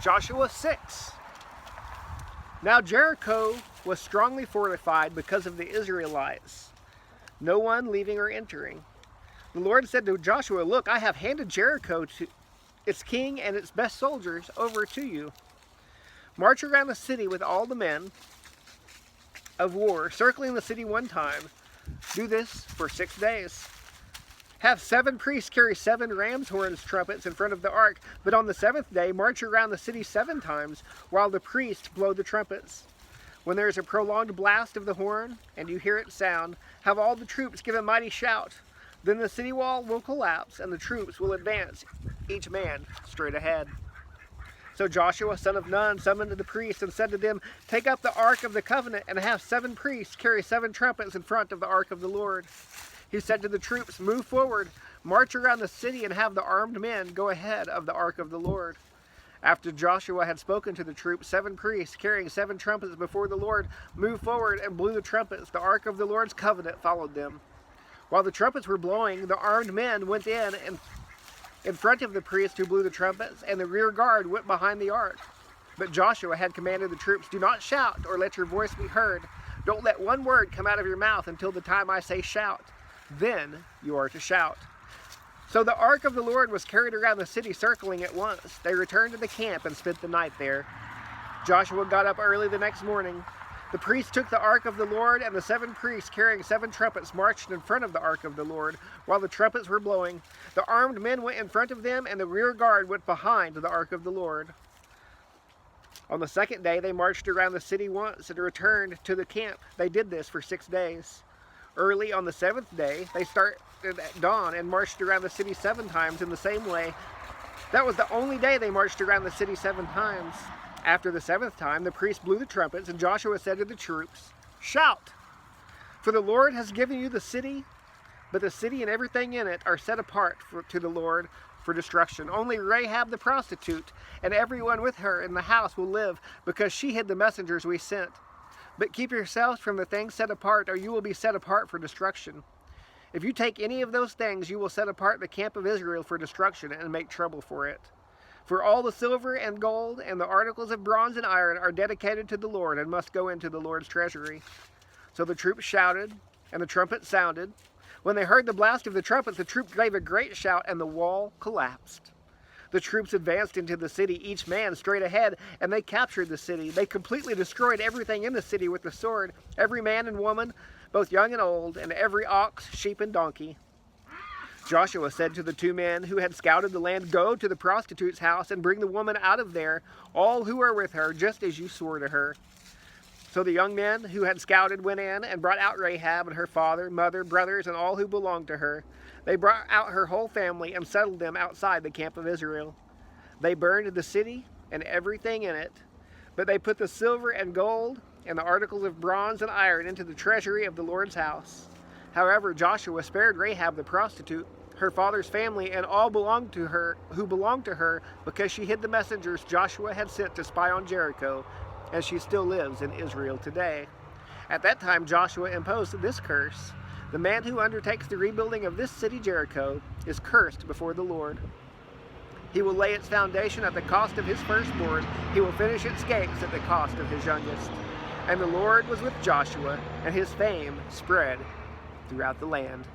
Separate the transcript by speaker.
Speaker 1: Joshua 6. Now Jericho was strongly fortified because of the Israelites, no one leaving or entering. The Lord said to Joshua, "Look, I have handed Jericho to its king and its best soldiers over to you. March around the city with all the men of war, circling the city one time. Do this for 6 days. Have 7 priests carry 7 ram's horns trumpets in front of the ark, but on the 7th day march around the city 7 times while the priests blow the trumpets. When there is a prolonged blast of the horn and you hear it sound, have all the troops give a mighty shout. Then the city wall will collapse and the troops will advance, each man straight ahead." So Joshua, son of Nun, summoned the priests and said to them, "Take up the ark of the covenant and have 7 priests carry 7 trumpets in front of the ark of the Lord." He said to the troops, "Move forward, march around the city and have the armed men go ahead of the ark of the Lord." After Joshua had spoken to the troops, 7 priests carrying 7 trumpets before the Lord moved forward and blew the trumpets. The ark of the Lord's covenant followed them. While the trumpets were blowing, the armed men went in front of the priests who blew the trumpets, and the rear guard went behind the ark. But Joshua had commanded the troops, "Do not shout or let your voice be heard. Don't let one word come out of your mouth until the time I say shout. Then you are to shout." So the ark of the Lord was carried around the city, circling it once. They returned to the camp and spent the night there. Joshua got up early the next morning. The priests took the ark of the Lord, and the 7 priests carrying 7 trumpets marched in front of the ark of the Lord while the trumpets were blowing. The armed men went in front of them, and the rear guard went behind the ark of the Lord. On the 2nd day they marched around the city once and returned to the camp. They did this for 6 days. Early on the 7th day, they started at dawn and marched around the city 7 times in the same way. That was the only day they marched around the city 7 times. After the 7th time, the priests blew the trumpets, and Joshua said to the troops, "Shout! For the Lord has given you the city, but the city and everything in it are set apart to the Lord for destruction. Only Rahab the prostitute and everyone with her in the house will live, because she hid the messengers we sent. But keep yourselves from the things set apart, or you will be set apart for destruction. If you take any of those things, you will set apart the camp of Israel for destruction and make trouble for it. For all the silver and gold and the articles of bronze and iron are dedicated to the Lord and must go into the Lord's treasury." So the troops shouted, and the trumpets sounded. When they heard the blast of the trumpets, the troops gave a great shout, and the wall collapsed. The troops advanced into the city, each man straight ahead, and they captured the city. They completely destroyed everything in the city with the sword, every man and woman, both young and old, and every ox, sheep, and donkey. Joshua said to the 2 men who had scouted the land, "Go to the prostitute's house and bring the woman out of there, all who are with her, just as you swore to her." So the young men who had scouted went in and brought out Rahab and her father, mother, brothers, and all who belonged to her. They brought out her whole family and settled them outside the camp of Israel. They burned the city and everything in it, but they put the silver and gold and the articles of bronze and iron into the treasury of the Lord's house. However, Joshua spared Rahab the prostitute, her father's family, and all who belonged to her, because she hid the messengers Joshua had sent to spy on Jericho, and she still lives in Israel today. At that time Joshua imposed this curse: "The man who undertakes the rebuilding of this city Jericho is cursed before the Lord. He will lay its foundation at the cost of his firstborn. He will finish its gates at the cost of his youngest." And the Lord was with Joshua, and his fame spread throughout the land.